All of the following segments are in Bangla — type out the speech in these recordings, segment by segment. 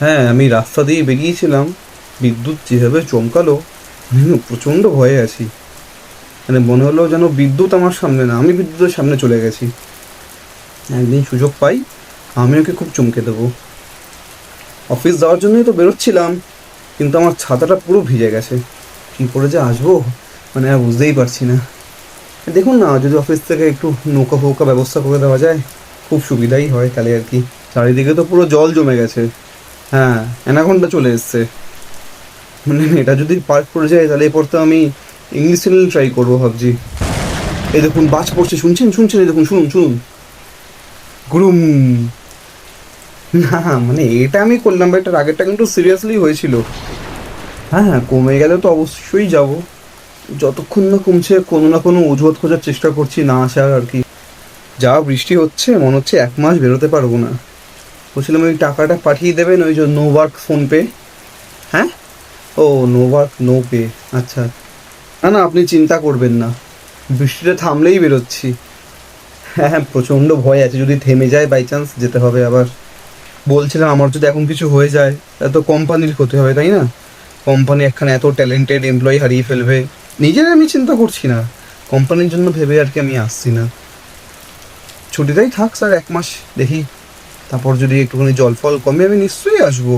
হ্যাঁ, আমি রাস্তা দিয়ে বেরিয়েছিলাম, বিদ্যুৎ যেভাবে চমকালো, আমি না প্রচণ্ড ভয়ে আছি। মানে মনে হলো যেন বিদ্যুৎ আমার সামনে না, আমি বিদ্যুতের সামনে চলে গেছি। একদিন সুযোগ পাই, আমি ওকে খুব চমকে দেবো। অফিস যাওয়ার জন্যই তো বেরোচ্ছিলাম, কিন্তু আমার ছাতাটা পুরো ভিজে গেছে। কী করে যে আসবো, মানে আর বুঝতেই পারছি না। দেখুন না, যদি অফিস থেকে একটু নৌকা ফৌকা ব্যবস্থা করে দেওয়া যায়, খুব সুবিধাই হয় তাহলে আর কি। চারিদিকে তো পুরো জল জমে গেছে। হ্যাঁ, অ্যানাকোন্ডা চলে এসছে। মানে এটা যদি পার্ক করে যায় তাহলে এরপর তো আমি ইংলিশ চ্যানেল ট্রাই করবো ভাবছি। এই দেখুন বাজ পড়ছে, শুনছেন শুনছেন, এই দেখুন শুনুন শুনুন। গুরুম। না, মানে এটা আমি করলাম, বা এটার আগেরটা কিন্তু সিরিয়াসলি হয়েছিল। হ্যাঁ হ্যাঁ, কমে গেলে তো অবশ্যই যাব। যতক্ষণ না কমছে কোনো না কোনো অজুহাত খোঁজার চেষ্টা করছি না আসার আর কি। যা বৃষ্টি হচ্ছে মনে হচ্ছে 1 মাস বেরোতে পারবো না। বলছিলাম ওই টাকাটা পাঠিয়ে দেবেন, ওই যে নো ওয়ার্ক ফোনপে। হ্যাঁ, ও নো ওয়ার্ক নো পে। আচ্ছা, না না আপনি চিন্তা করবেন না, বৃষ্টিটা থামলেই বেরোচ্ছি। হ্যাঁ হ্যাঁ, প্রচণ্ড ভয় আছে, যদি থেমে যায় বাই চান্স যেতে হবে আবার। বলছিলাম আমার যদি এখন কিছু হয়ে যায় তাহলে তো কোম্পানির ক্ষতি হবে, তাই না? কোম্পানি একখানে এত ট্যালেন্টেড এমপ্লয়ি হারিয়ে ফেলবে। নিজের আমি চিন্তা করছি না, কোম্পানির জন্য ভেবে আর কি আমি আসছি না। ছুটিটাই থাক স্যার 1 মাস, দেখি তারপর যদি একটুখানি জল ফল কমে আমি নিশ্চয়ই আসবো।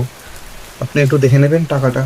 আপনি একটু দেখে নেবেন টাকাটা।